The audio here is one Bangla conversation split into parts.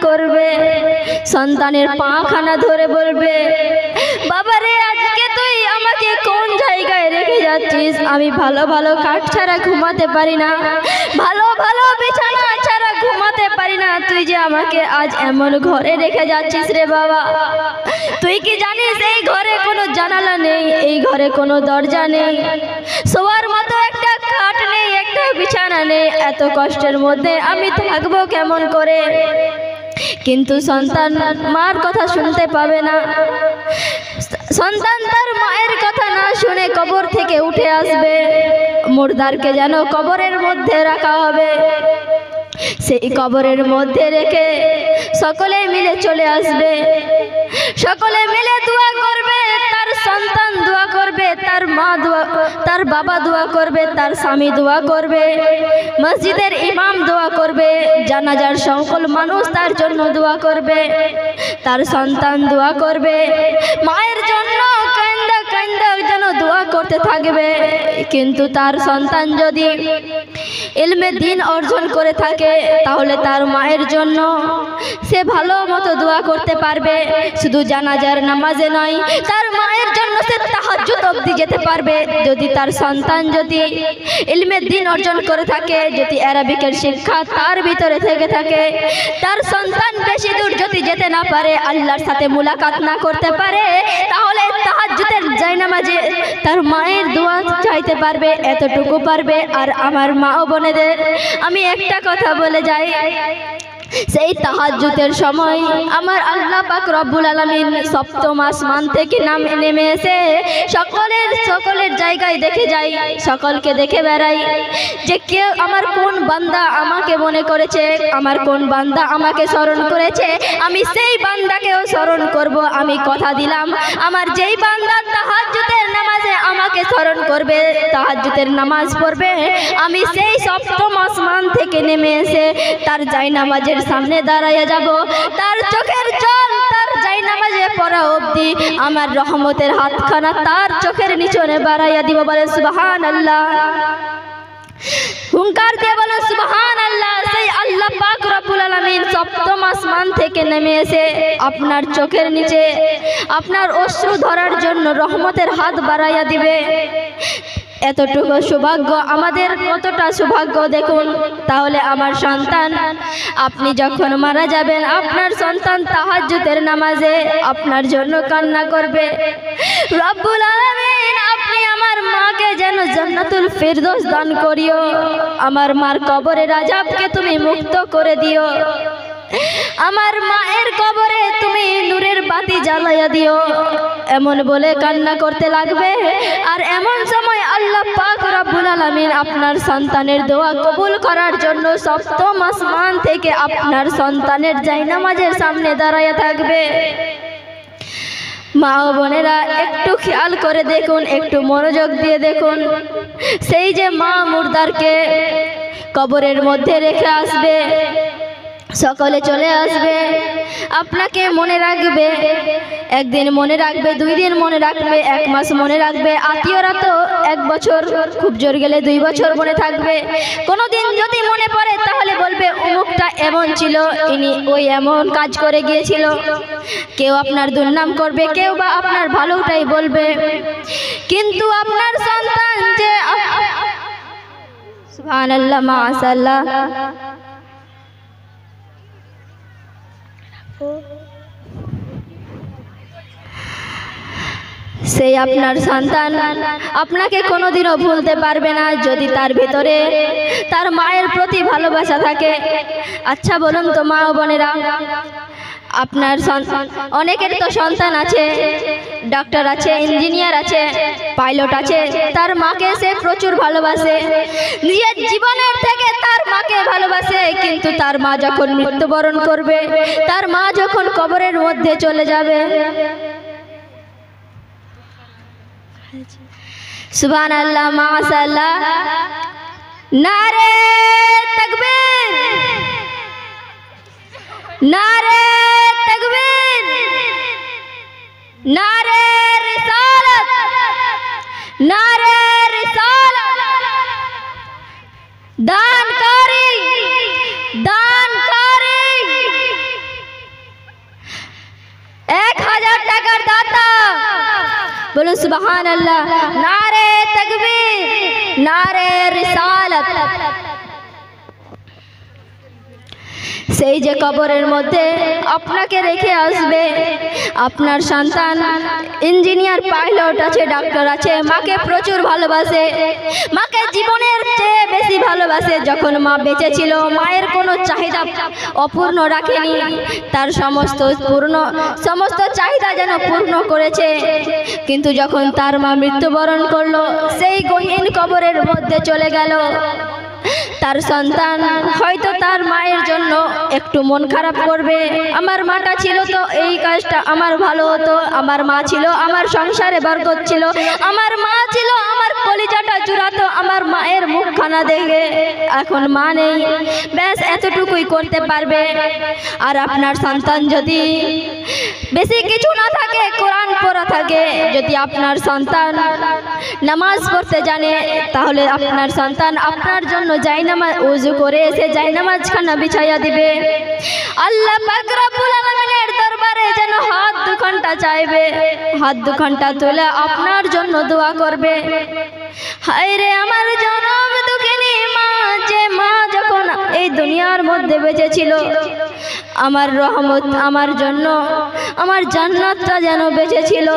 করবে, সন্তানের পাখানা ধরে বলবে, বাবা রে আজকে তুই আমাকে কোন জায়গায় রেখে যাচ্ছিস? আমি ভালো ভালো কাঠ ছাড়া ঘুমাতে পারি না, ভালো ভালো বিছানা ছাড়া ঘুমাতে পারি না, তুই যে আমাকে আজ এমন ঘরে রেখে যাচ্ছিস রে বাবা। তুই কি জানিস এই ঘরে কোনো জানালা নেই, এই ঘরে কোনো দরজা নেই, শোয়ার মতো একটা খাট নেই, একটা বিছানা নেই, এত কষ্টের মধ্যে আমি থাকবো কেমন করে? কিন্তু সন্তান মার কথা শুনতে পাবে না। সন্তান তার মায়ের কথা না শুনে কবর থেকে উঠে আসবে, মুর্দারকে যেন কবরের মধ্যে রাখা হবে, সেই কবরের মধ্যে রেখে সকলে মিলে চলে আসবে, সকলে মিলে দোয়া করবে, তার সন্তান দোয়া করবে, তার মা দোয়া, তার বাবা দোয়া করবে, তার স্বামী দোয়া করবে, মসজিদের ইমাম দোয়া করবে, জানাজার সকল মানুষ তার জন্য দোয়া করবে, তার সন্তান দোয়া করবে, মায়ের জন্য কান্দা কান্দা যেন দোয়া করতে থাকবে। কিন্তু তার সন্তান যদি ইলমে দ্বীন অর্জন করে থাকে তাহলে তার মায়ের জন্য সে ভালো মতো দোয়া করতে পারবে, শুধু জানাজার নামাজে নয়, তার মায়ের জন্য সে তাহাজ্জুদ অবধি যেতে পারবে। যদি তার সন্তান যদি ইলমে দ্বীন অর্জন করে থাকে, যদি আরবিকের শিক্ষা তার ভিতরে থেকে থাকে, তার সন্তান বেশি দূর যদি যেতে না পারে, আল্লাহর সাথে মুলাকাত না করতে পারে, তাহলে তাহাজ্জুদের জায়নামাজে তার মায়ের দোয়া চাইতে পারবে, এতটুকু পারবে। আর আমার মা ও বোনেদের আমি একটা কথা বলে যাই, সেই তাহাজ্জুদের সময় আমার আল্লাহ পাক রব্বুল আলামিন সপ্তম আসমান থেকে নেমে এসে সকলের জায়গায় দেখে যাই, সকলকে দেখে বেড়াই যে কেউ আমার কোন বান্দা আমাকে মনে করেছে, আমার কোন বান্দা আমাকে স্মরণ করেছে, আমি সেই বান্দাকেও স্মরণ করব। আমি কথা দিলাম আমার যেই বান্দা তাহাজ্জুদের নামাজে আমাকে স্মরণ করবে, তাহাজ্জুদের নামাজ পড়বে, আমি সেই সপ্তম আসমান থেকে নেমে এসে তার জায়নামাজের সামনে দাঁড়াইয়া যাব, তার চোখের জল তার জায়নামাজে পড়া অবধি আমার রহমতের হাতখানা তার চোখের নিচনে বাড়াইয়া দিব। বলে সুবহানাল্লাহ, হুঙ্কার দিয়ে বলে সুবহানাল্লাহ। সেই আল্লাহ পাক রব্বুল আলামিন সপ্তম আসমান থেকে নেমে এসে আপনার চোখের নিচে আপনার অশ্রু ধরার জন্য রহমতের হাত বাড়াইয়া দিবে। এতটুকু সৌভাগ্য আমাদের কতটা সৌভাগ্য দেখুন। তাহলে আমার সন্তান, আপনি যখন মারা যাবেন আপনার সন্তান তাহাজ্জুদের নামাজে আপনার জন্য কান্না করবে, রব্বুল আলামিন আপনি আমার মাকে যেন জান্নাতুল ফিরদৌস দান করিও, আমার মার কবরের আযাবকে তুমি মুক্ত করে দিও, আমার মায়ের কবরে তুমি নূরের বাতি জ্বালাইয়া দিও, এমন বলে কান্না করতে লাগবে। আর এমন সময় আল্লাহ পাক রব্বুল আলামিন আপনার সন্তানের দোয়া কবুল করার জন্য সপ্তম আসমান থেকে আপনার সন্তানের জায়নামাজের সামনে দাঁড়াইয়া থাকবে। মা ও বোনেরা একটু খেয়াল করে দেখুন, একটু মনোযোগ দিয়ে দেখুন, সেই যে মা মুর্দারকে কবরের মধ্যে রেখে আসবে, সকলে চলে আসবে, আপনাকে মনে রাখবে, একদিন মনে রাখবে, 2 দিন মনে রাখবে, 1 মাস মনে রাখবে, আত্মীয়রা তো 1 বছর, খুব জোর গেলে 2 বছর মনে থাকবে। কোনোদিন যদি মনে পড়ে তাহলে বলবে অমুকটা এমন ছিল, ইনি ওই এমন কাজ করে গিয়েছিল। কেউ আপনার দুর্নাম করবে, কেউ বা আপনার ভালোটাই বলবে। কিন্তু আপনার সন্তান যে সুবহানাল্লাহ মাশাআল্লাহ সেই আপনার সন্তান আপনাকে কোনোদিনও ভুলতে পারবে না যদি তার ভিতরে তার মায়ের প্রতি ভালোবাসা থাকে। আচ্ছা বলুন তো মা ও বোনেরা, আপনার অনেকের তো সন্তান আছে, ডক্টর আছে, ইঞ্জিনিয়ার আছে, পাইলট আছে, তার মাকে সে প্রচুর ভালোবাসে, নিজের জীবনের থেকে তার মাকে ভালোবাসে। কিন্তু তার মা যখন মৃত্যুবরণ করবে, তার মা যখন কবরের মধ্যে চলে যাবে, সুবহানাল্লাহ মাশাআল্লাহ, নারে তাকবীর, নারে তাকবীর, নারে রিসালাত, নারে রিসালাত, দানকারী, দানকারী, বলুন সুবহানাল্লাহ। নারে তাকবীর, নারে রিসালাত। সেই যে কবরের মধ্যে আপনাকে রেখে আসবে, আপনার সন্তান ইঞ্জিনিয়ার, পাইলট আছে, ডাক্তার আছে, মাকে প্রচুর ভালোবাসে, মাকে জীবনের চেয়ে বেশি ভালোবাসে। যখন মা বেঁচে ছিল মায়ের কোনো চাহিদা অপূর্ণ রাখেনি, তার সমস্ত চাহিদা যেন পূর্ণ করেছে। কিন্তু যখন তার মা মৃত্যুবরণ করলো, সেই গহীন কবরের মধ্যে চলে গেল, তার সন্তান হয়তো তার মায়ের জন্য একটু মন খারাপ করবে। আমার মাটা ছিল তো এই কাজটা আমার ভালো হতো, আমার মা ছিল আমার সংসারে বরকত ছিল, আমার মা ছিল আমার কলিজাটা জুড়াতো, আমার মায়ের মুখখানা দেখে এখন মা নেই, ব্যাস এতটুকুই করতে পারবে। আর আপনার সন্তান যদি বেশি কিছু না থাকে, কোরআন পড়া থাকে, যদি আপনার সন্তান নামাজ পড়তে জানে, তাহলে আপনার সন্তান আপনার জন্য জায়নামাজ ওযু করে এসে জায়নামাজখানা বিছাইয়া দিবে। আল্লাহ পাক রব্বুল আলামিনের দরবারে যেন হাত দুখানটা চাইবে, হাত দুখানটা তুলে আপনার জন্য দোয়া করবে। হায় রে আমার জনম দুঃখিনী মা, যে মা যখন এই দুনিয়ার মধ্যে বেঁচে ছিল, আমার রহমত আমার জন্য, আমার জান্নাতটা যেন বেঁচে ছিল।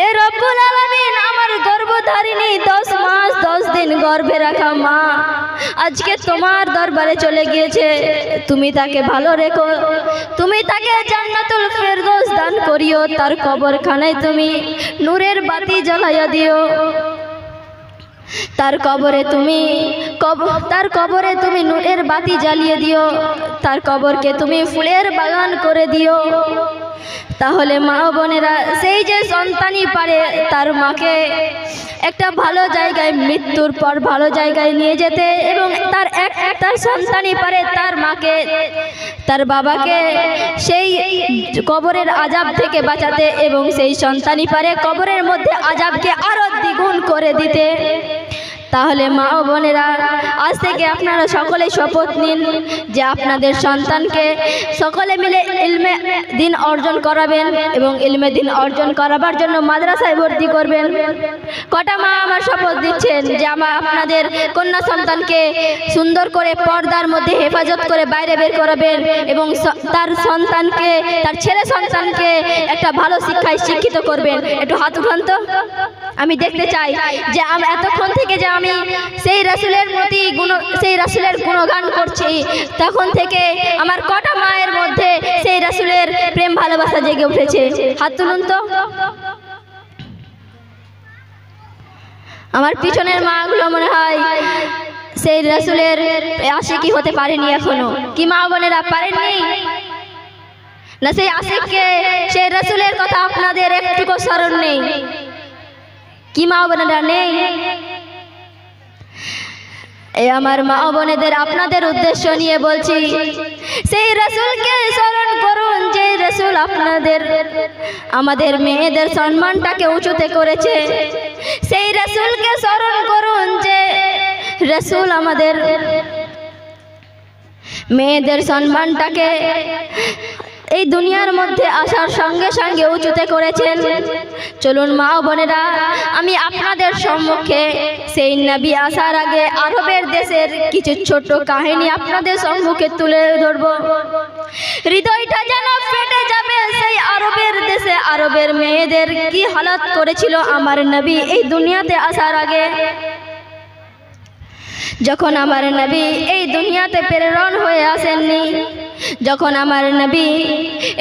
এ রব্বুল আলামিন, আমার গর্ভধারিণী 10 মাস 10 দিন গর্ভে রাখা মা আজকে তোমার দরবারে চলে গিয়েছে। তুমি তাকে ভালো রেখো, তুমি তাকে জান্নাতুল ফেরদৌস দান করিও, তার কবরখানায় তুমি নূরের বাতি জ্বালাইয়া দিও, তার কবরে তুমি নূরের বাতি জ্বালিয়ে দিও, তার কবরকে তুমি ফুলের বাগান করে দিও। তাহলে মা বোনেরা, সেই যে সন্তানই পারে তার মাকে একটা ভালো জায়গায়, মৃত্যুর পর ভালো জায়গায় নিয়ে যেতে, এবং তার সন্তানই পারে তার মাকে, তার বাবাকে সেই কবরের আযাব থেকে বাঁচাতে, এবং সেই সন্তানই পারে কবরের মধ্যে আযাবকে আরো দ্বিগুণ করে দিতে। তাহলে মা ও বোনেরা, আজ থেকে আপনারা সকলেই শপথ নিন যে আপনাদের সন্তানকে সকলে মিলে ইলমে দ্বীন অর্জন করাবেন, এবং ইলমে দ্বীন অর্জন করাবার জন্য মাদ্রাসায় ভর্তি করবেন। কটা মা আমার শপথ দিচ্ছেন যে আপনাদের কন্যা সন্তানকে সুন্দর করে পর্দার মধ্যে হেফাজত করে বাইরে বের করাবেন, এবং তার সন্তানকে, তার ছেলে সন্তানকে একটা ভালো শিক্ষায় শিক্ষিত করবেন? একটু হাত উঠান তো, আমি দেখতে চাই যে এতক্ষণ থেকে যে আমি সেই রাসূলের প্রতি সেই রাসূলের গুণগান করছি, তখন থেকে আমার কটা মায়ের মধ্যে সেই রাসূলের প্রেম ভালোবাসা জেগে উঠেছে? হাত তুলুন তো। আমার পিছনের মাগুলো মনে হয় সেই রাসূলের আশিকি হতে পারেনি এখনো। কি মা বোনেরা পারেননি না? সেই আশিককে, সেই রাসূলের কথা আপনাদের একটুকু স্মরণ নেই? কি মা বোনেরা নেই? এই আমার মা বোনেদের আপনাদের উদ্দেশ্য নিয়ে বলছি, সেই রাসূলকে স্মরণ করুন যে রাসূল আমাদের মেয়েদের সম্মানটাকে উঁচুতে করেছে। সেই রাসূলকে স্মরণ করুন যে রাসূল আমাদের মেয়েদের সম্মানটাকে এই দুনিয়ার মধ্যে আসার সঙ্গে সঙ্গে উঁচুতে করেছেন। চলুন মা ও বোনেরা, আমি আপনাদের সম্মুখে সেই নবী আসার আগে আরবের দেশের কিছু ছোট কাহিনী আপনাদের সম্মুখে তুলে ধরব। হৃদয়টা যেন ফেটে যাবে। সেই আরবের দেশে আরবের মেয়েদের কি হালত করেছিল আমার নবী এই দুনিয়াতে আসার আগে। যখন আমার নবী এই দুনিয়াতে প্রেরণ হয়ে আসেননি, যখন আমার নবী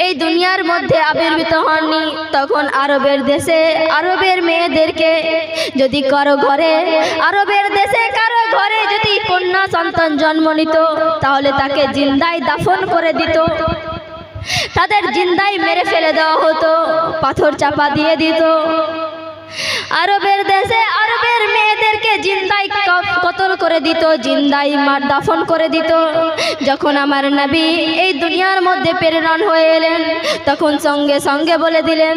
এই দুনিয়ার মধ্যে আবির্ভূত হননি, তখন আরবের দেশে আরবের মেয়েদেরকে যদি কারো ঘরে, আরবের দেশে কারো ঘরে যদি কন্যা সন্তান জন্ম নিত, তাহলে তাকে জিন্দায় দাফন করে দিত, তাদের জিন্দায় মেরে ফেলে দেওয়া হতো, পাথর চাপা দিয়ে দিত। আরবের দেশে আরবের মেয়েদেরকে জিন্দাই কতল করে দিত, জিন্দাই দাফন করে দিত। যখন আমার নবী এই দুনিয়ার মধ্যে প্রেরণ হয়ে এলেন, তখন সঙ্গে সঙ্গে বলে দিলেন,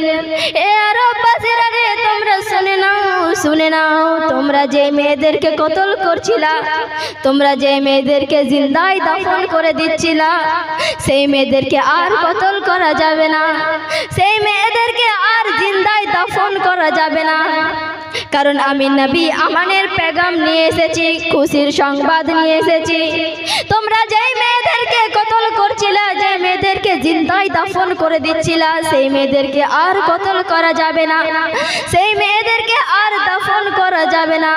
এ আরববাসীরা রে, তোমরা শুনে নাও, শুনে নাও, তোমরা যে মেয়েদেরকে কতল করছিলা, তোমরা যে মেয়েদেরকে জিন্দায় দাফন করে দিচ্ছিলা, সেই মেয়েদেরকে আর কতল করা যাবে না, সেই মেয়েদেরকে আর জিন্দায় দাফন করা যাবে না। কারণ আমি নবী আমানের পেগাম নিয়ে এসেছি, খুশির সংবাদ নিয়ে এসেছি। তোমরা যেই মেয়েদেরকে কতল করছিলা, যে মেয়েদেরকে জিন্দায় দাফন করে দিচ্ছিলা, সেই মেয়েদেরকে আর কতল করা যাবে না, সেই মেয়েদেরকে আর দাফন করা যাবে না।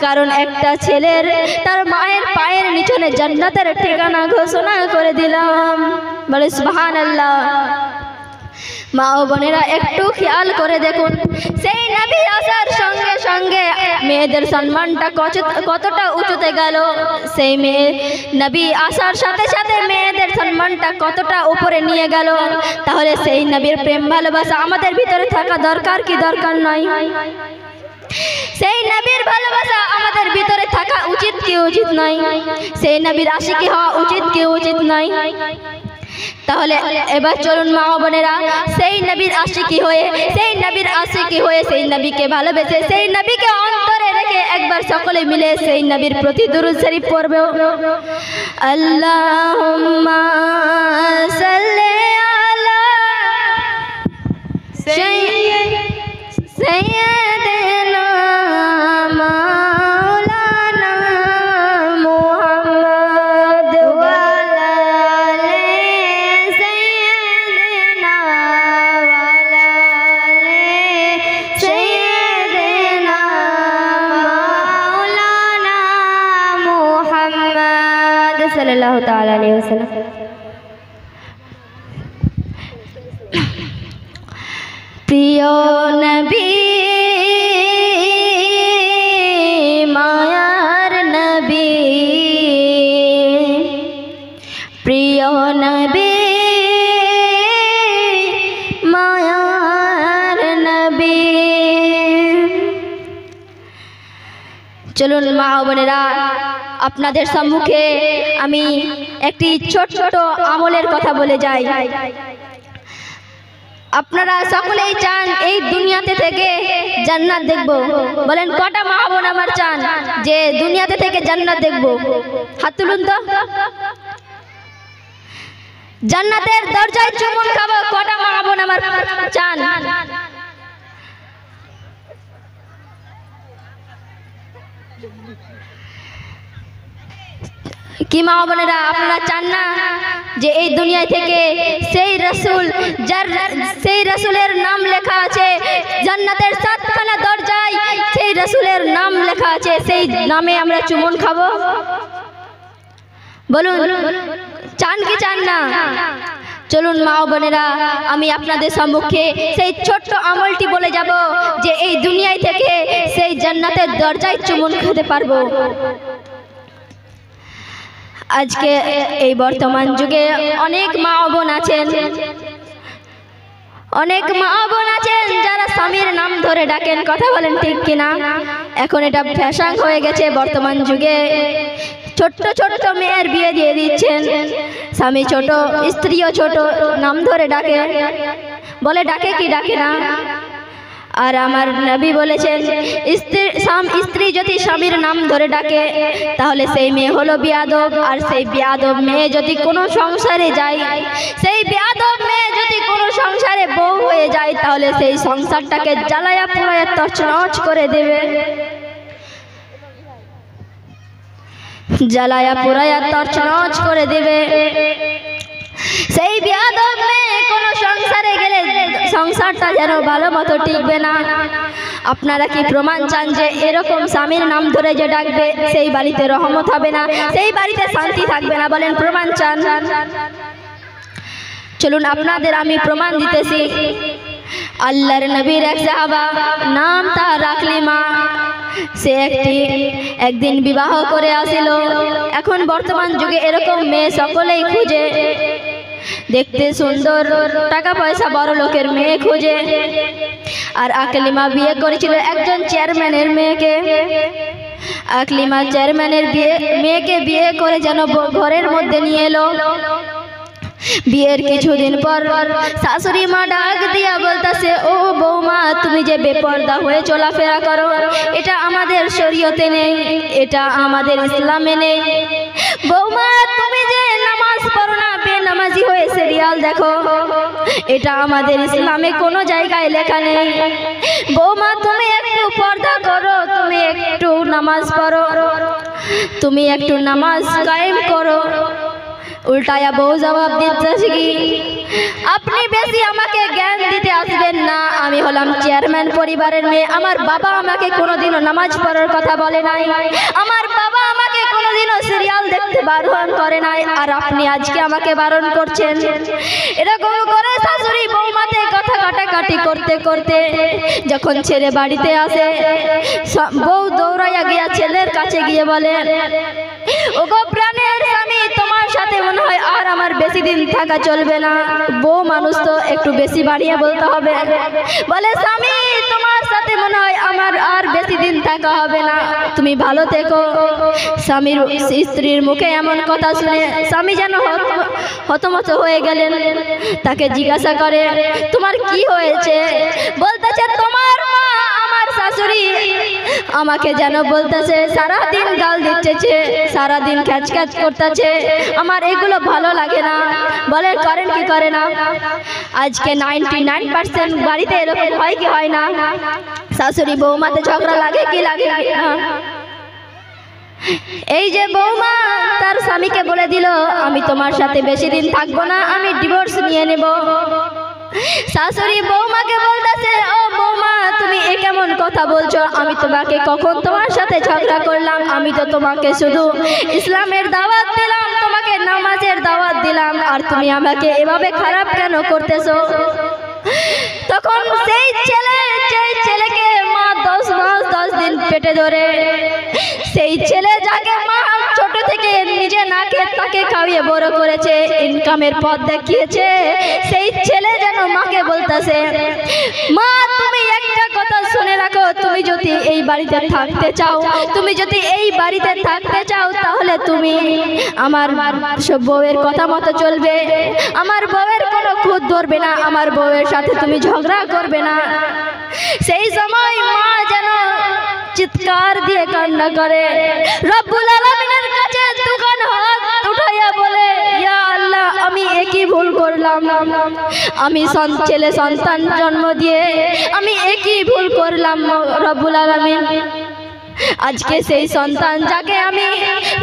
কারণ একটা ছেলের তার মায়ের পায়ের নিচনে জান্নাতের ঠিকানা ঘোষণা করে দিলাম। বলে সুবহানাল্লাহ। মা ও বোনেরা একটু খেয়াল করে দেখুন, সেই নবী আসার সঙ্গে সঙ্গে মেয়েদের সম্মানটা কতটা উঁচুতে গেল, সেই মেয়ে নবী আসার সাথে সাথে মেয়েদের সম্মানটা কতটা উপরে নিয়ে গেল। তাহলে সেই নবীর প্রেম ভালোবাসা আমাদের ভিতরে থাকা দরকার কি দরকার নয়? সেই নবীর ভালোবাসা আমাদের ভিতরে থাকা উচিত কি উচিত নয়? সেই নবীর আশিকি হওয়া উচিত কি উচিত নয়? তাহলে এবার চলুন মা বোনেরা, সেই নবীর আশিকি হয়ে, সেই নবীর আশিকি হয়ে, সেই নবীকে ভালোবেসে, সেই নবীকে অন্তরে রেখে একবার সকলে মিলে সেই নবীর প্রতি দুরূদ শরীফ পড়বে। আল্লাহুম্মা সাল্লি আলা সাইয়্যিদিনা মাওলানা মুহাম্মদ ওয়া আলা আলি সাইয়্যিদিনা ওয়া আলা আলি সাইয়্যিদিনা মাওলানা মুহাম্মদ সাল্লাল্লাহু তাআলা আলাইহি ওয়াসাল্লাম। প্রিয় নবী, মায়ার নবী, প্রিয় নবী, মায়ার নবী। চলুন মা বোনেরা, আপনাদের সম্মুখে আমি একটি ছোট ছোট আমলের কথা বলে যাই। আপনারা সকলেই চান এই দুনিয়াতে থেকে জান্নাত দেখব। বলেন কটা মা বোন আমার চান যে দুনিয়াতে থেকে জান্নাত দেখব? হাত তুলুন তো। জান্নাতের দরজায় চুমুন খাবো, কটা মা বোন আমার চান? কি মা বোনেরা, আপনারা চান না যে এই দুনিয়া থেকে সেই রাসূল, যার সেই রাসূলের নাম লেখা আছে জান্নাতের 7খানা দরজায়, সেই রাসূলের নাম লেখা আছে, সেই নামে আমরা চুমুন খাবো? বলুন চান কি চান না? চলুন মা বোনেরা, আমি আপনাদের সম্মুখে সেই ছোট্ট আমলটি বলে যাব যে এই দুনিয়ায় থেকে সেই জান্নাতের দরজায় চুমুন খেতে পারবো। আজকে এই বর্তমান যুগে অনেক মা বোন আছেন, অনেক মা বোন আছেন যারা স্বামীর নাম ধরে ডাকেন। কথা বলেন ঠিক কিনা? এখন এটা ফ্যাশন হয়ে গেছে বর্তমান যুগে। ছোট্ট ছোট্ট মেয়ের বিয়ে দিয়ে দিচ্ছেন, স্বামী ছোট, স্ত্রীও ছোট, নাম ধরে ডাকে। বলে ডাকে কি ডাকে না? আর আমার নবী বলেছেন স্ত্রী যদি স্বামীর নাম ধরে ডাকে তাহলে সেই মেয়ে হলো বিয়াদব। আর সেই বিয়াদব মেয়ে যদি কোনো সংসারে যায়, সেই বিয়াদব মেয়ে যদি কোনো সংসারে বউ হয়ে যায়, তাহলে সেই সংসারটাকে জ্বালায়া পোড়ায়া তছনছ করে দেবে, জ্বালায়া পোড়ায়া তছনছ করে দেবে। সেই বিয়াদব মেয়ে কোনো সংসারে গেলে সংসারটা যেন ভালো মতো টিকবে না। আপনারা কি প্রমাণ চান যে এরকম স্বামীর নাম ধরে যে ডাকবে সেই বাড়িতে রহমত হবে না, সেই বাড়িতে শান্তি থাকবে না? বলেন প্রমাণ চান? চলুন আপনাদের আমি প্রমাণ দিতেছি। আল্লাহর নবীর এক সাহাবা, নাম তার আকলিমা। সে একদিন বিবাহ করে আসিল। এখন বর্তমান যুগে এরকম মেয়ে সকলেই খুঁজে, দেখতে সুন্দর, টাকা পয়সা বড় লোকের মেয়ে খুঁজে। আর আকলিমা বিয়ে করেছিল একজন চেয়ারম্যানের মেয়েকে। আকলিমা চেয়ারম্যানের মেয়েকে বিয়ে করে যেন ঘরের মধ্যে নিয়ে এলো। বিয়ের কিছুদিন পর শাশুড়ি মা ডাক দিয়া বলতেছে, ও বৌমা, তুমি যে বেপর্দা হয়ে চলাফেরা করো, এটা আমাদের শরীয়তে নেই, এটা আমাদের ইসলামে নেই। বৌমা, তুমি যে নামাজ পড়ো না, বেনামাজি হয়ে সিরিয়াল দেখো, এটা আমাদের ইসলামে কোনো জায়গায় লেখা নেই। বৌমা, তুমি একটু পর্দা করো, তুমি একটু নামাজ পড়ো, তুমি একটু নামাজ কায়েম করো। উল্টায়া বউ জবাব দিচ্ছে কি, আপনি বেশি আমাকে জ্ঞান দিতে আসবেন না, আমি হলাম চেয়ারম্যান পরিবারের মেয়ে, আমার বাবা আমাকে কোনোদিনও নামাজ পড়ার কথা বলে নাই, আমার বাবা আমাকে কোনোদিনও সিরিয়াল দেখতে বারণ করে নাই, আর আপনি আজকে আমাকে বারণ করছেন। এরকম করে শাশুড়ি বৌমাতে কথা কাটাকাটি করতে করতে যখন ছেলে বাড়িতে আসে, বউ দৌড়াইয়া গিয়া ছেলের কাছে গিয়ে বলে, ওগো প্রাণের স্বামী, তোমার সাথে মনে হয় আর আমার বেশি দিন থাকা চলবে না। বউ মানুষ তো একটু বেশি বাড়িয়ে বলতে হবে, বলে, স্বামী, তোমার সাথে মনে হয় আমার আর বেশি দিন থাকা হবে না, তুমি ভালো থেকো। স্বামীর স্ত্রীর মুখে এমন কথা শুনে স্বামী যেন হতমত হয়ে গেলেন। তাকে জিজ্ঞাসা করে, তোমার কি হয়েছে? বলতেছে, তোমার মা, আমার শাশুড়ি আমাকে যেন বলতেছে, সারাদিন গাল দিচ্ছে, সারাদিন খ্যাচ খ্যাচ করতেছে, আমার এগুলো ভালো লাগে না। বলে, করেন কি করে না? আজকে 99% বাড়িতে এরকম হয় কি হয় না? শাশুড়ি বৌমাতে ঝগড়া লাগে কি লাগে না? এই যে বৌমা তার স্বামীকে বলে দিল, আমি তোমার সাথে বেশি দিন থাকবো না, আমি ডিভোর্স নিয়ে নেব। শাশুড়ি বৌমাকে বলতেছে, ও বৌমা, তুমি এ কেমন কথা বলছো? আমি তোমাকে কখন তোমার সাথে ঝগড়া করলাম? আমি তো তোমাকে শুধু ইসলামের দাওয়াত দিলাম, তোমাকে নামাজের দাওয়াত দিলাম, আর তুমি আমাকে এভাবে খারাপ কেন করতেছো? তখন সেই ছেলেকে মা 10 মাস 10 দিন পেটে ধরে, সেই ছেলে যাকে মা ছোট থেকে নিজে না খেয়ে তাকে খাইয়ে বড় করেছে, ইনকামের পথ দেখিয়েছে, সেই ছেলে যেন মাকে বলতেছে, মা, তুমি একটা কথা শুনে রাখো, তুমি যদি এই বাড়িতে থাকতে চাও, তুমি যদি এই বাড়িতে থাকতে চাও, তাহলে তুমি আমার বউয়ের কথা মতো চলবে, আমার বউয়ের কোনো খুঁত ধরবে না, আমার বউয়ের সাথে তুমি ঝগড়া করবে না। সেই সময় মা যেন চিৎকার দিয়ে কান্না করে, রব্বুল আলামিনের কাছে দুখান হাত উঠাইয়া বলে, ইয়া আল্লাহ, আমি একই ভুল করলাম, আমি ছেলে সন্তান জন্ম দিয়ে আমি একই ভুল করলাম রব্বুল আলামিন। আজকে সেই সন্তান যাকে আমি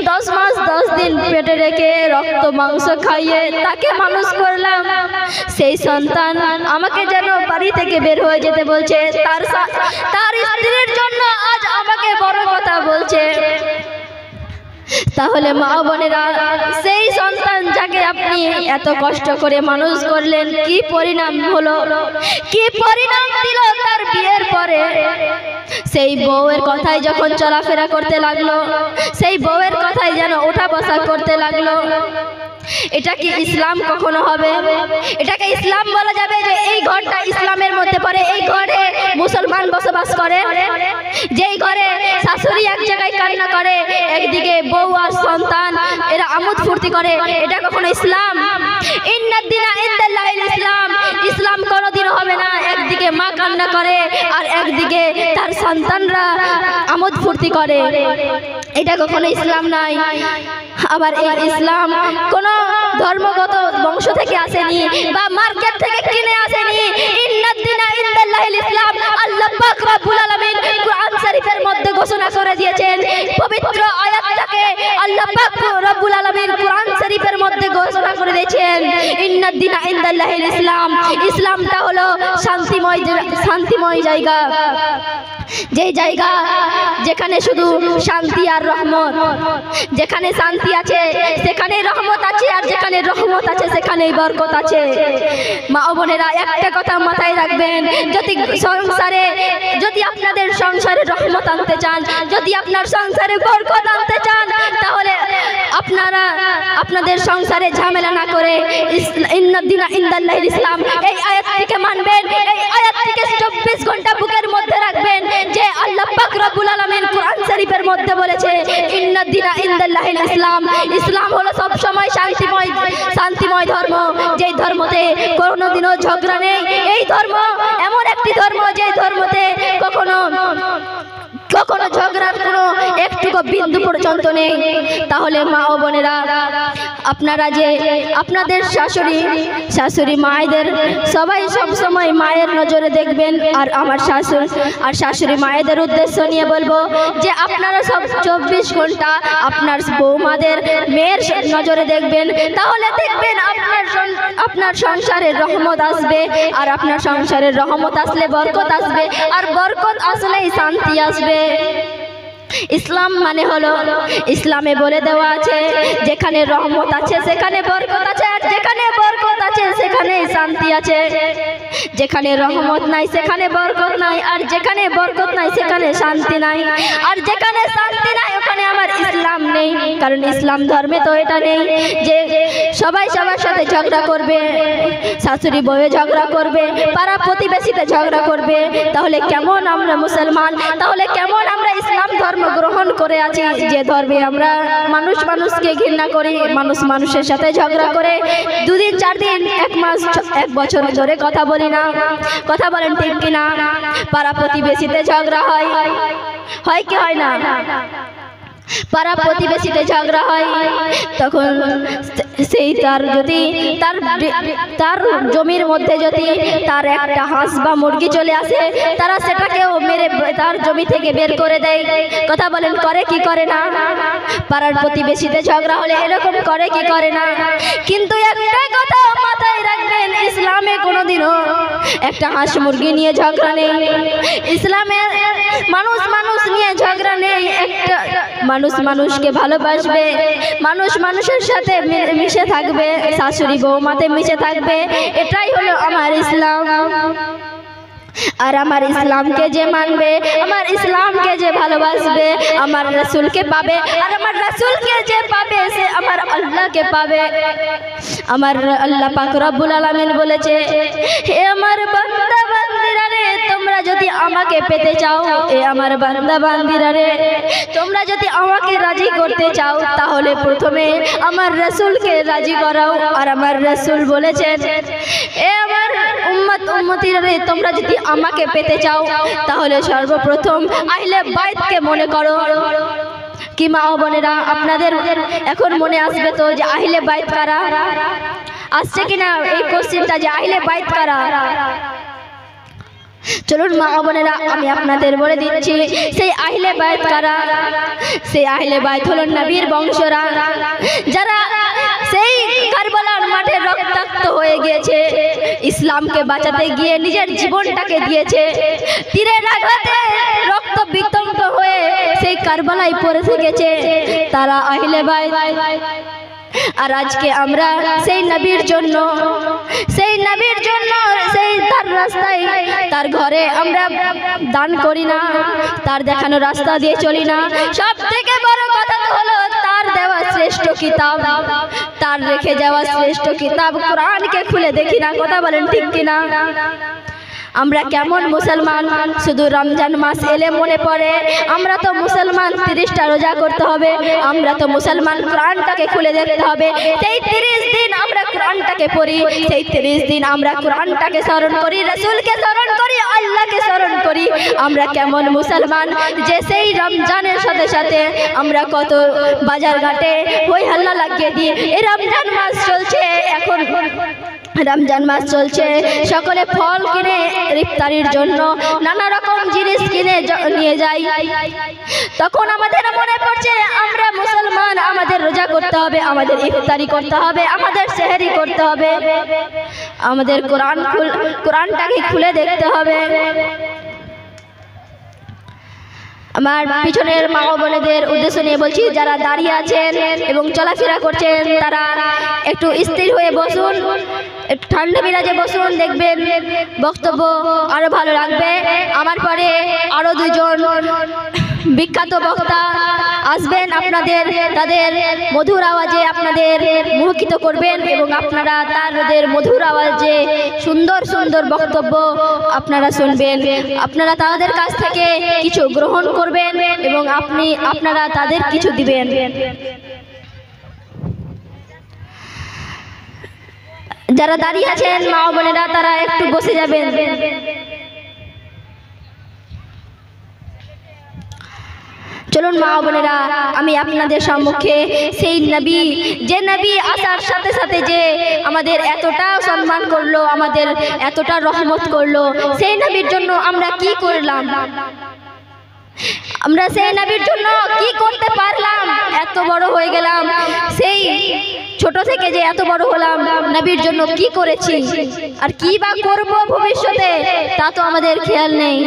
10 মাস 10 দিন পেটে রেখে রক্ত মাংস খাইয়ে তাকে মানুষ করলাম, সেই সন্তান আমাকে যেন বাড়ি থেকে বের হয়ে যেতে বলছে, তার স্ত্রীর জন্য আজ আমাকে বড় কথা বলছে। তাহলে মা বোনেরা, সেই সন্তান যাকে আপনি এত কষ্ট করে মানুষ করলেন, কি পরিণাম হলো, কি পরিণাম দিল তার বিয়ের পরে? সেই বউয়ের কথাই যখন চলাফেরা করতে লাগলো, সেই বউয়ের কথাই যেন ওঠা বসা করতে লাগলো। এটা কি ইসলাম কখনো হবে? এটাকে ইসলাম বলা যাবে যে এই ঘরটা ইসলামের মধ্যে পড়ে, এই ঘরে মুসলমান বসবাস করে? যেই ঘরে শাশুড়ি এক জায়গায় কান্না করে, একদিকে বউ আর সন্তান এরা আমোদ ফুর্তি করে, এটা কখনো ইসলাম? ইন্নাদ-দীনা ইনদাল্লাহিল ইসলাম, ইসলাম কোনোদিনও হবে না একদিকে মা কান্না করে আর একদিকে তার সন্তানরা আমোদ ফুর্তি করে, এটা কখনো ইসলাম নাই। আবার এই ইসলাম কোন ধর্মগত বংশ থেকে আসেনি বা মার্কেট থেকে কিনে আসেনি। ইন্নাদ-দীনা ইনদাল্লাহিল ইসলাম, আল্লাহ পাক রব্বুল আলামিন কুরআন শরীফের মধ্যে ঘোষণা করে দিয়েছেন, পবিত্র আয়াতটাকে আল্লাহ পাক রব্বুল আলামিন কুরআন শরীফের মধ্যে ঘোষণা করে দিয়েছেন, ইন্নাদ-দীনা ইনদাল্লাহিল ইসলাম। ইসলামটা হলো শান্তিময় জায়গা, যে জায়গা যেখানে শুধু শান্তি আর রহমত, যেখানে শান্তি আছে সেখানে রহমত আছে, আর যেখানে রহমত আছে সেখানেই বরকত আছে। মা ও বোনেরা, একটা কথা মাথায় রাখবেন, যদি আপনাদের সংসারে রহমত আনতে চান, যদি আপনার সংসারে বরকত আনতে চান, তাহলে আপনাদের সংসারে ঝামেলা না করে ইন্নাদ্দিনা ইনদাল্লাহিল ইসলাম এই আয়াতটিকে মানবেন। এই আয়াতটিকে 24 ঘন্টা বুকের মধ্যে রাখবেন যে আল্লাহ পাক রব্বুল আলামিন কোরআন শরীফের মধ্যে বলেছে ইন্নাদ্দিনা ইনদাল্লাহিল ইসলাম। ইসলাম হলো সব সময় শান্তিময় ধর্ম, যেই ধর্মতে কোনোদিনও ঝগড়া নেই। এই ধর্ম এমন একটি ধর্ম যে ধর্মতে কখনো ঝগড়ার কোনো একটুকু বিন্দু পর্যন্ত নেই। তাহলে মা ও বোনেরা, আপনারা যে আপনাদের শাশুড়ি মায়েদের সবাই সব সময় মায়ের নজরে দেখবেন। আর আমার শাশুড়ি মায়েদের উদ্দেশ্য নিয়ে বলবো যে আপনারা সব 24 ঘন্টা আপনার বৌমাদের মেয়ের নজরে দেখবেন। তাহলে দেখবেন আপনার সংসারের রহমত আসবে। আর আপনার সংসারের রহমত আসলে বরকত আসবে। আর বরকত আসলেই শান্তি আসবে। ইসলাম মানে হলো, ইসলামে বলে দেওয়া আছে যেখানে রহমত আছে সেখানে বরকত আছে, আর যেখানে বরকত আছে সেখানে শান্তি আছে। যেখানে রহমত নাই সেখানে বরকত নাই, আর যেখানে বরকত নাই সেখানে শান্তি নাই, আর যেখানে শান্তি নাই ওখানে আমার ইসলাম নেই। কারণ ইসলাম ধর্মে তো এটা নেই যে সবাই সবার সাথে ঝগড়া করবে, শাশুড়ি বউয়ে ঝগড়া করবে, পাড়া প্রতিবেশীতে ঝগড়া করবে। তাহলে কেমন আমরা মুসলমান, তাহলে কেমন আমরা ইসলাম ধর্ম গ্রহণ করে আছি যে ধর্মে আমরা মানুষকে ঘৃণা করি, মানুষের সাথে ঝগড়া করে 2 দিন 4 দিন 1 মাস 1 বছর ধরে কথা বলি না। কথা বলেন ঠিক কিনা? পাড়া প্রতিবেশীতে ঝগড়া হয় কি হয় না? পাড়া প্রতিবেশীতে ঝগড়া হয়, তখন সেই তার জমির মধ্যে যদি তার একটা হাঁস বা মুরগি চলে আসে, তারা সেটাকেও মেরে তার জমি থেকে বের করে দেয়। কথা বলেন করে কি করে না? পাড়ার প্রতিবেশীতে ঝগড়া হলে এরকম করে কি করে না? কিন্তু একটা কথা মাথায় রাখবেন, ইসলামে কোনোদিনও একটা হাঁস মুরগি নিয়ে ঝগড়া নেই। ইসলামে মানুষ নিয়ে ঝগড়া নেই। একটা মানুষকে ভালোবাসবে, মানুষের সাথে মিশে থাকবে, শাশুড়ি বৌমাতে মিশে থাকবে। এটাই হলো আমার ইসলাম। আর আমার ইসলামকে যে মানবে, আমার ইসলামকে যে ভালোবাসবে, আমার রাসূলকে পাবে। আর আমার রাসূলকে যে পাবে সে আমার আল্লাহকে পাবে। আমার আল্লাহ পাক রব্বুল আলামিন বলেছে, হে আমার বান্দা বান্দিরা রে, তোমরা যদি আমাকে পেতে চাও, এ আমার বান্দা বান্দিরা রে, তোমরা যদি আমাকে রাজি করতে চাও, তাহলে প্রথমে আমার রাসূলকে রাজি করাও। আর আমার রাসূল বলেছেন, এ আমার উম্মতিরা রে, তোমরা যদি আমাকে পেতে চাও তাহলে সর্বপ্রথম আহলে বাইতকে মনে করো। কি মা ও বোনেরা, আপনাদের এখন মনে আসবে তো যে আহলে বাইত কারা? আসছে কিনা এই কোশ্চেনটা যে আহলে বাইত কারা? চলুন মা ও বোনেরা, আমি আপনাদের বলে দিচ্ছি সেই আহলে বাইত কারা। সেই আহলে বাইত হলো নবীর বংশরা, যারা সেই কারবালার মাঠে রক্তাক্ত হয়ে গিয়েছে, ইসলামকে বাঁচাতে গিয়ে নিজের জীবনটাকে দিয়েছে। তীরের আঘাতে রক্ত বিতঙ্গ হয়ে সেই কারবালায় পড়ে থেকেছে, তারা আহলে বাইত। আর আজকে আমরা সেই নবীর জন্য সেই তার রাস্তায়, তার ঘরে আমরা দান করি না, তার দেখানো রাস্তা দিয়ে চলি না। সব থেকে বড় কথা হলো তার দেওয়া শ্রেষ্ঠ কিতাব, তার রেখে যাওয়া শ্রেষ্ঠ কিতাব কোরআনকে খুলে দেখি না। কথা বলেন ঠিক কিনা? আমরা কেমন মুসলমান, শুধু রমজান মাস এলে মনে পড়ে আমরা তো মুসলমান, 30টা রোজা করতে হবে। আমরা তো মুসলমান, কোরআনটাকে খুলে দেখতে হবে। সেই 30 দিন আমরা কোরআনটাকে পড়ি, সেই 30 দিন আমরা কোরআনটাকে স্মরণ করি, রাসূলকে স্মরণ করি, আল্লাহকে স্মরণ করি। আমরা কেমন মুসলমান যে সেই রমজানের সাথে সাথে আমরা কত বাজার ঘাটে হই হাল্লা লাগিয়ে দিই। এই রমজান মাস চলছে, এখন রমজান মাস চলছে, সকলে ফল কিনে ইফতারির জন্য নানা রকম জিনিস কিনে নিয়ে যাই। তখন আমাদের মনে পড়ছে আমরা মুসলমান, আমাদের রোজা করতে হবে, আমাদের ইফতারি করতে হবে, আমাদের সেহরি করতে হবে, আমাদের কোরআনটাকে খুলে দেখতে হবে। আমার পিছনের মা ও বোনেদের উদ্দেশ্য নিয়ে বলছি, যারা দাঁড়িয়ে আছেন এবং চলাফেরা করছেন তারা একটু স্থির হয়ে বসুন, একটু ঠান্ডা মিরাজে বসুন, দেখবেন বক্তব্য আরো ভালো লাগবে। আমার পরে আরো 2 জন বিখ্যাত বক্তা আসবেন, আপনাদের তাদের মধুর আওয়াজে আপনাদের মোহিত করবেন এবং আপনারা তাদের মধুর আওয়াজে সুন্দর সুন্দর বক্তব্য আপনারা শুনবেন। আপনারা তাদের কাছ থেকে কিছু গ্রহণ করবেন এবং আপনারা তাদের কিছু দিবেন। যারা দাঁড়িয়ে আছেন মা বোনেরা তারা একটু বসে যাবেন। চলুন মা বোনেরা, আমি আপনাদের সম্মুখে সেই নবী, যে নবী আসার সাথে সাথে যে আমাদের এতটা সম্মান করলো, আমাদের এতটা রহমত করলো, সেই নবীর জন্য আমরা কি করলাম, আমরা সেই নবীর জন্য কি করতে পারলাম, এত বড় হয়ে গেলাম, সেই ছোট থেকে যে এত বড় হলাম, নবীর জন্য কি করেছি আর কি বা করব ভবিষ্যতে তা তো আমাদের খেয়াল নেই।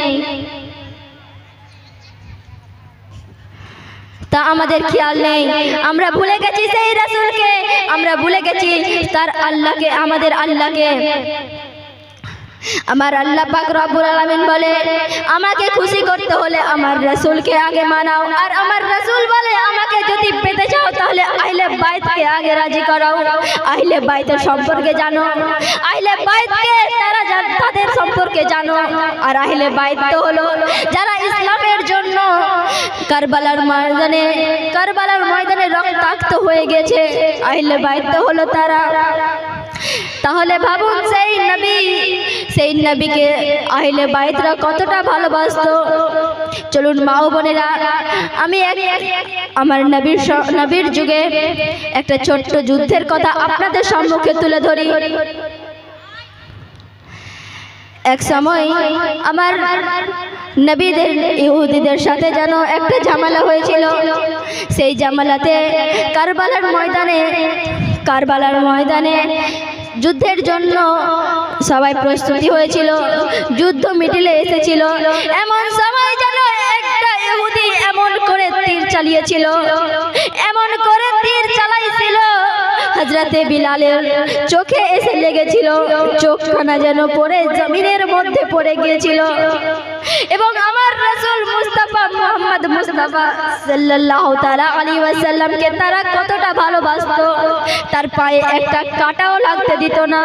তা আমাদের খেয়াল নেই, আমরা ভুলে গেছি সেই রাসূলকে, আমরা ভুলে গেছি তার আল্লাহকে, আমাদের আল্লাহকে। আমার আল্লাহ পাক রব্বুল আলামিন বলে, আমাকে খুশি করতে হলে আমার রাসূলকে আগে মানাও, আর আমার রাসূল বলে আমাকে যদি পেতে চাও তাহলে আহলে বাইতকে আগে রাজি করাও। আহলে বাইতের সম্পর্কে জানো, আহলে বাইতকে তাদের সম্পর্কে জানো। আর আহলে বাইত তো হলো যারা ইসলামের জন্য কারবালার ময়দানে রক্তাক্ত হয়ে গেছে, আহলে বাইত তো হলো তারা। তাহলে ভাবুন সেই নবীকে আহলে বাইতরা কতটা ভালোবাসতো। চলুন মা ও বোনেরা, আমি আমার নবীর যুগে একটা ছোট্ট যুদ্ধের কথা আপনাদের সম্মুখে তুলে ধরি। এক সময় আমার নবীদের ইহুদিদের সাথে যেন একটা ঝামেলা হয়েছিল। সেই ঝামেলাতে কারবালার ময়দানে যুদ্ধের জন্য সবাই প্রস্তুতি হয়েছিল, যুদ্ধ মিডিলে এসেছিল। এমন সময় যেন একটা ইহুদি এমন করে তীর চালিয়েছিল, হযরতে বিলালের চোখে এসে লেগেছিল, চোখখানা যেন পড়ে জমিনের মধ্যে পড়ে গিয়েছিল। এবং আমার রাসূল মুস্তাফা মুহাম্মদ মুস্তাফা সাল্লাল্লাহু তাআলা আলাইহি ওয়াসাল্লামকে তারা কতটা ভালোবাসতো, তার পায়ে একটা কাঁটাও লাগতে দিত না।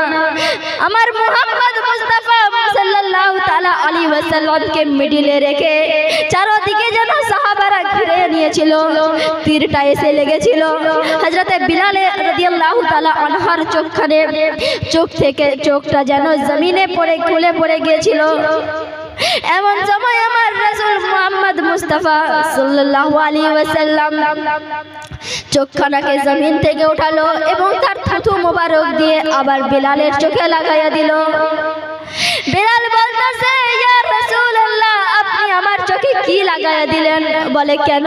আমার মুহাম্মদ মুস্তাফা সাল্লাল্লাহু তাআলা আলাইহি ওয়াসাল্লামকে মিডিলে রেখে চারদিকে যেন সাহাবারা ঘিরে নিয়েছিল, তীরটা এসে লেগেছিল হযরতে বিলাল রাদিয়াল্লাহু তাআলা আনহার চোখটা যেন জমিনে পড়ে খুলে পড়ে গিয়েছিল। এমন সময় আমার রাসূল মুহাম্মদ মুস্তাফা সাল্লাল্লাহু আলাইহি ওয়াসাল্লাম চোখখানাকে জমিন থেকে উঠালো এবং তার থুতু মোবারক দিয়ে আবার বিলালের চোখে লাগাইয়া দিল। বিলাল বলতেছে, ইয়া রাসূলুল্লাহ, আপনি আমার চোখে কি লাগাইয়া দিলেন? বলে, কেন?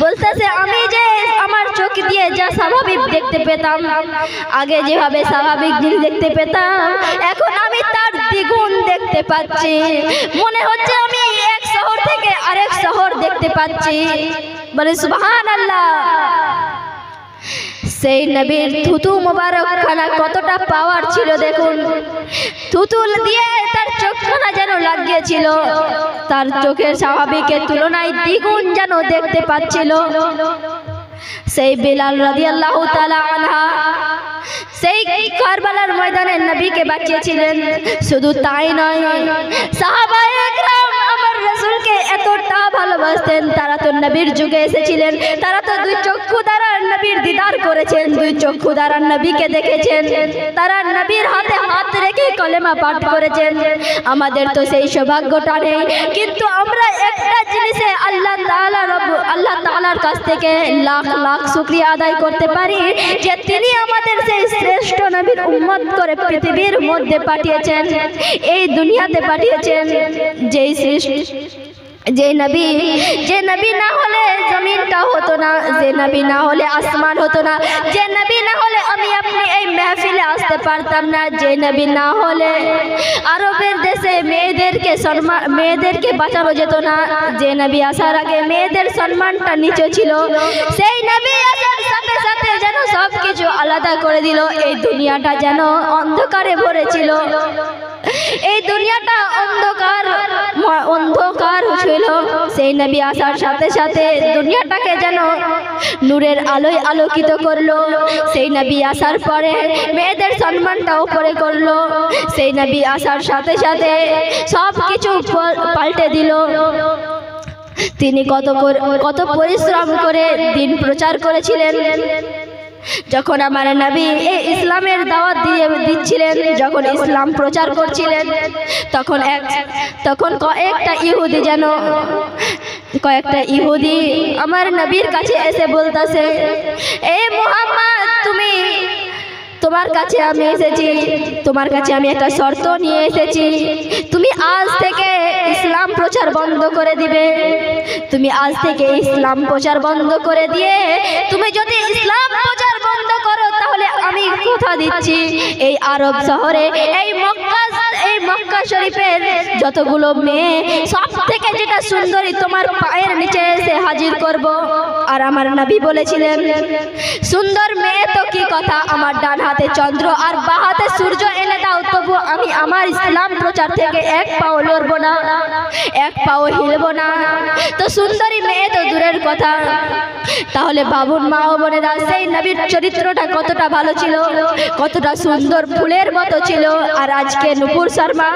বলতেছে, আমি যে আমার চোখ দিয়ে যা স্বাভাবিক দেখতে পেতাম, আগে যেভাবে স্বাভাবিক জিনিস দেখতে পেতাম, এখন আমি তার দ্বিগুণ দেখতে পাচ্ছি। মনে হচ্ছে আমি এক শহর থেকে আরেক শহর দেখতে পাচ্ছি। বলে, সুবহানাল্লাহ। সেই নবীর থুতু মোবারক খানা কতটা পাওয়ার ছিল দেখুন। থুতু দিয়ে তার চোখখানা যেন লাগিয়েছিল, তার চোখের স্বাভাবিকের তুলনায় দ্বিগুণ যেন দেখতে পাচ্ছিল। সেই বিলাল রাদিয়াল্লাহু তাআলা আনহা সেই কারবালার ময়দানে নবীকে বাঁচিয়েছিলেন। শুধু তাই নয়, সাহাবায়ে একরাম আমার রাসূলকে এতটা ভালোবাসতেন, তারা তো নবীর যুগে এসেছিলেন, তারা তো দুই চক্ষু দ্বারা নবীর দিদার করেছেন, দুই চক্ষু দ্বারা নবীকে দেখেছেন, তারা নবীর হাতে হাত রেখে কলেমা পাঠ করেছেন। আমাদের তো সেই সৌভাগ্যটা নেই, কিন্তু আমরা একটা জিনিসে আল্লাহ তাআলার কাছ থেকে লাখ লাখ শুকরিয়া আদায় করতে পারি যে তিনি আমাদের সেই শ্রেষ্ঠ নবীর উম্মত করে পৃথিবীর মধ্যে পাঠিয়েছেন, এই দুনিয়াতে পাঠিয়েছেন। যে নবী না হলে জমিনটা হতো না, যে নবী না হলে আসমান হতো না, যে নবী না হলে আমি আপনি এই মেহফিলে আসতে পারতাম না, যে নবী না হলে আরবের দেশে মেয়েদেরকে বাঁচানো যেত না, যে নবী আসার আগে মেয়েদের সম্মানটা নিচে ছিল, সেই নবী আসার সাথে সাথে যেন সবকিছু আল্লাহ আলাদা করে দিল। এই দুনিয়াটা যেন অন্ধকারে ভরেছিল, এই দুনিয়াটা অন্ধকার ছিল। সেই নবী আসার সাথে সাথে দুনিয়াটাকে যেন নূরের আলোয় আলোকিত করলো। সেই নবী আসার পরে মেয়েদের সম্মানটা উপরে করলো। সেই নবী আসার সাথে সাথে সব কিছু পাল্টে দিল। তিনি কত পরিশ্রম করে দিন প্রচার করেছিলেন। যখন আমার নবী এই ইসলামের দাওয়াত দিচ্ছিলেন, যখন ইসলাম প্রচার করছিলেন, তখন কয়েকটা ইহুদি আমার নবীর কাছে এসে বলতেছে, এ মুহাম্মদ, তোমার কাছে আমি এসেছি, তোমার কাছে আমি একটা শর্ত নিয়ে এসেছি। তুমি আজ থেকে ইসলাম প্রচার বন্ধ করে দিবে। তুমি আজ থেকে ইসলাম প্রচার বন্ধ করে দিয়ে তুমি যদি ইসলাম প্রচার বন্ধ করো, তাহলে আমি কথা দিচ্ছি এই আরব শহরে, এই মক্কা শরীফের যতগুলো মেয়ে, সব থেকে যেটা সুন্দরী তোমার পায়ের নিচে এসে হাজির করব। আর আমার নবী বলেছিলেন, সুন্দর মেয়ে তো কি কথা, আমার ডান হাতে চন্দ্র আর বাঁ হাতে সূর্য এনে দাও, তবু আমি আমার ইসলাম প্রচার থেকে এক পাও লড়ব না, এক পাও হিলব না। তো সুন্দরী মেয়ে তো দূরের কথা, তাহলে বাবুন মা ও বোনেরা, সেই নবীর চরিত্রটা কতটা ভালো ছিল, কতটা সুন্দর ফুলের মতো ছিল। আর আজকে নুপুর শর্মা,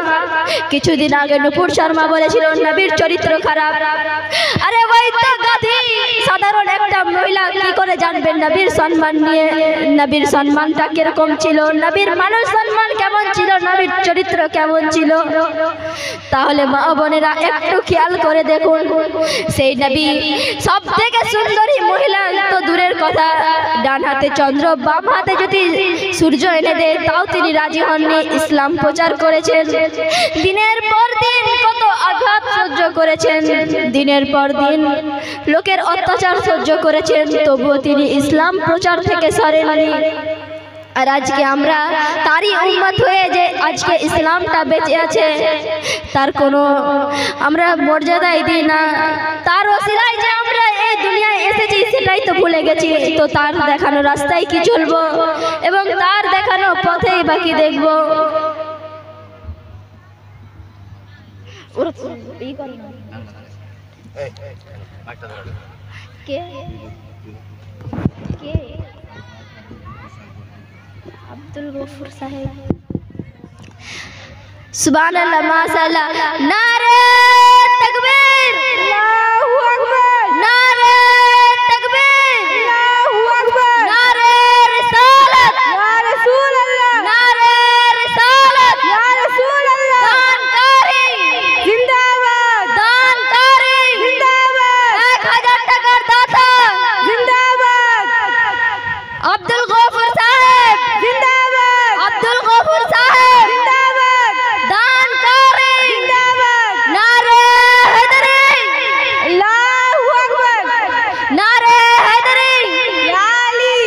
কিছুদিন আগে নুপুর শর্মা বলেছিল নবীর চরিত্র খারাপ। আরে ওই তো গাধি, সাধারণ একটা মহিলা কি করে জানবেন নবীর সম্মান নিয়ে, নবীর সম্মানটা কিরকম ছিল, নবীর মানুষ সম্মান কেমন ছিল, নবীর চরিত্র কেমন ছিল। তাহলে মা বোনেরা একটু খেয়াল করে দেখুন, সেই নবী সব থেকে সুন্দরী মহিলা তো দূরের কথা, ডান হাতে চন্দ্র বাম হাতে যদি সূর্য এনে দেয় তাও তিনি রাজি হননি। ইসলাম প্রচার করেছেন, দিনের পর দিন কত আঘাত সহ্য করেছেন, দিনের পর দিন লোকের অত্যাচার সহ্য করেছেন, তবুও তিনি ইসলাম প্রচার থেকে সরেননি। আর আজকে আমরা তারই উম্মত হয়ে যে আজকে ইসলামটা বেঁচে আছে, তার কোনো আমরা মর্যাদাই দিই না। তার ওসিলায় যে আমরা এই দুনিয়ায় এসেছি সেটাই তো ভুলে গেছি। তো তার দেখানো রাস্তায় কি চলবো এবং তার দেখানো পথেই বাকি দেখবো। আব্দুল গফুর সাহেব, সুবহানাল্লাহ, মাশাআল্লাহ, নারে তাকবীর, আল্লাহু আকবার, নারে তাকবীর, আল্লাহু আকবার, নারে রিসালাত, ইয়া রাসূলুল্লাহ, নারে রিসালাত, ইয়া রাসূলুল্লাহ, দানকারী জিন্দাবাদ, দানকারী জিন্দাবাদ, 1000 টাকার দাতা জিন্দাবাদ, আব্দুল গফুর সাহেব জিন্দাবাদ, আব্দুল গফুর সাহেব জিন্দাবাদ, দানকারী জিন্দাবাদ, নারে হায়দারি, আল্লাহু আকবার, নারে হায়দারি, ইয়া আলী,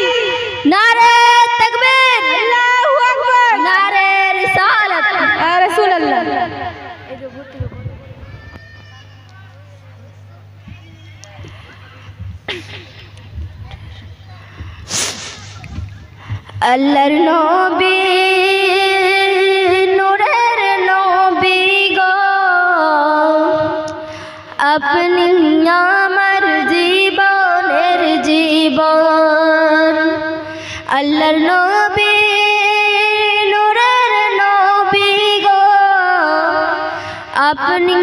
নারে তাকবীর, আল্লাহু আকবার, নারে রিসালাত, ইয়া রাসূলুল্লাহ। আল্লাহর নবী, নূরের নবী গো, আপনি আমার জীবনের জীবন। আল্লাহর নবী, নূরের নবী গো, আপনি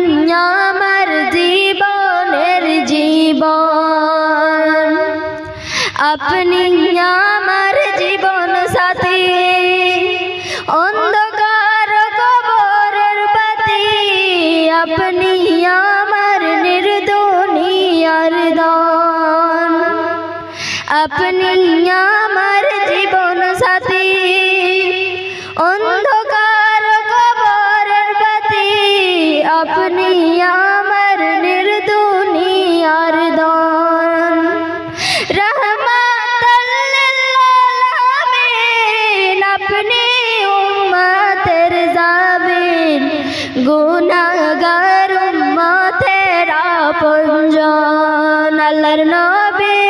আমার জীবনের জীবন। আপনি আমার জীবন সাথী, অন্ধকার কবরের বাতি, আপনি আমার নির্দুনিয়ার দান। আপনি আমার জীবন সাথী, অন্ধকার কবরের বাতি, আপনি আমার নির্দুনিয়ার দান। আপনি উম্মতের জামিন, গুনাহগার উম্মতের আপনজন। আল্লাহর নবী,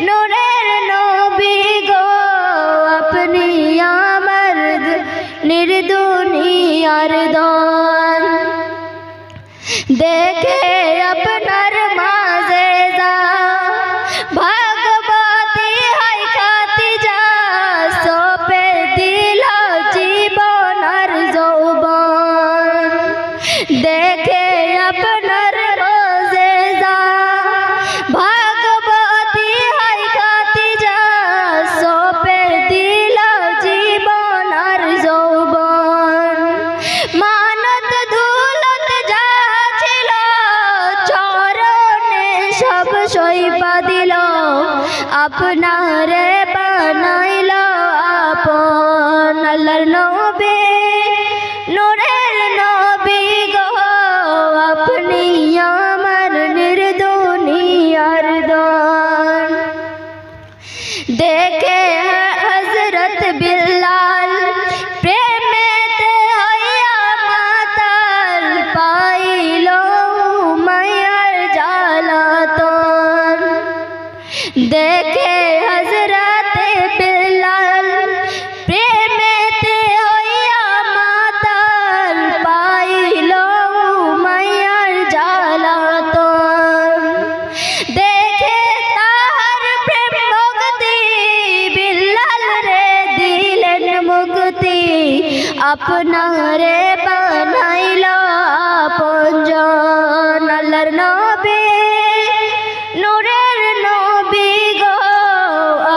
নূরের নবী গো, নির্দুনিয়ার দান দেখে আপনার মাঝে যা ভাগবতী হাই খাতি যা সপে দিল জীবন আর যৌবন দেখে আপনার মাঝে যা ভাগবতী হাই খাতি যা সপে দিল জীবন আর যৌবন মানত ধুলত যা ছিল চরণে সব সইপা দিল আপনারে বানাইল আপন আল্লাহর নবী নূরের নবী গো আপনি আমার নির্দুনিয়ার দান দেখে হযরত বিল্লাল প্রেমেতে হইয়া মাতাল পাইল মায়ার জ্বালাতন দেখে হযরত বিল্লাল প্রেমেতে হইয়া মাতাল পাইল মায়ার জ্বালাতন দেখে তার প্রেম মুক্তি বিল্লাল রে দিলেন মুক্তি আপনারে বানাইল আপনজন আল্লাহর নবী নূরের নবী গো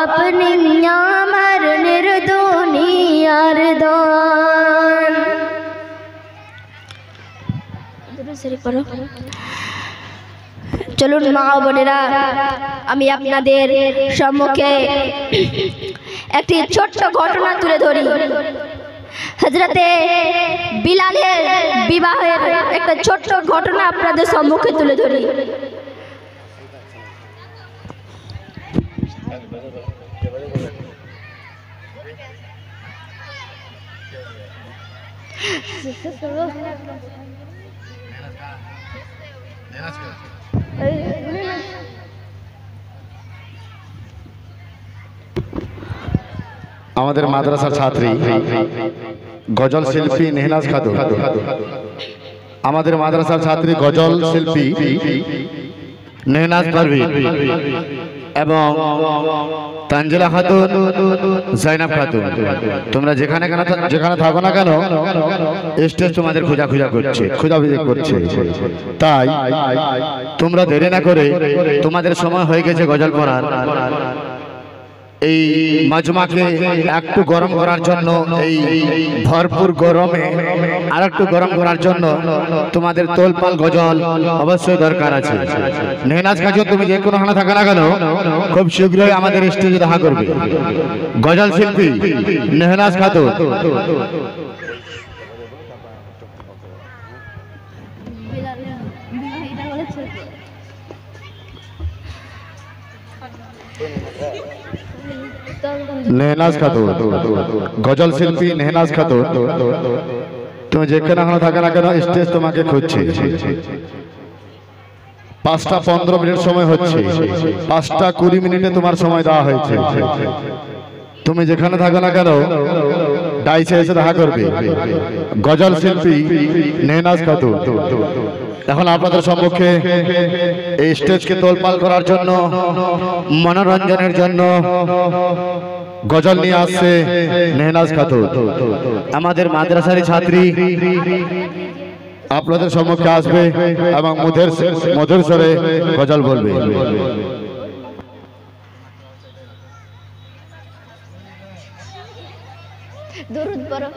আপনি আমার নির্দুনিয়ার দান চলুন মা ও বোনেরা আমি আপনাদের সম্মুখে একটি ছোট্ট ঘটনা তুলে ধরি হযরতে বিলালের বিবাহের একটা ছোট্ট ঘটনা আপনাদের সম্মুখে তুলে ধরি আমাদের মাদ্রাসার ছাত্রী গজল শিল্পী নেহনাজ খাতুন আমাদের মাদ্রাসার ছাত্রী গজল শিল্পী নেহনাজ পারভিন এবং তানজিলা খাতুন জাইনাব খাতুন তোমরা যেখানে থাকো না কেন স্টেজ তোমাদের খোঁজা করছে তাই তোমরা দেরি না করে তোমাদের সময় হয়ে গেছে গজল পড়ার এই মাজমাকে একটু গরম করার জন্য এই ভরপুর গরমে আর একটু গরম করার জন্য তোমাদের তোলপাল গজল অবশ্যই দরকার আছে নেহনাজ খাতুন তুমি যে কোনোখানে থাকো না কেন খুব শীঘ্রই আমাদের স্টেজে দেখা করবে গজল শিল্পী নেহনাজ খাতুন নেহনাজ খাতুন গজল শিল্পী নেহনাজ খাতুন তুমি যেখানে থাকো না কেন স্টেজ তোমাকে খুঁজছে 5টা 15 মিনিট সময় হচ্ছে 5টা 20 মিনিটে তোমার সময় দেওয়া হয়েছে তুমি যেখানে থাকো না কেন ডাইসে এসে দেখা করবে গজল শিল্পী নেহনাজ খাতুন এখন আপনাদের সম্মুখে এই স্টেজকে তোলপাল করার জন্য মনোরঞ্জনের জন্য গজল নিয়ে আসছে নেহনাজ খাতুন আমাদের মাদ্রাসার ছাত্রী আপনাদের সম্মুখে আসবে এবং মধুর স্বরে গজল বলবে দরুদ পড়ো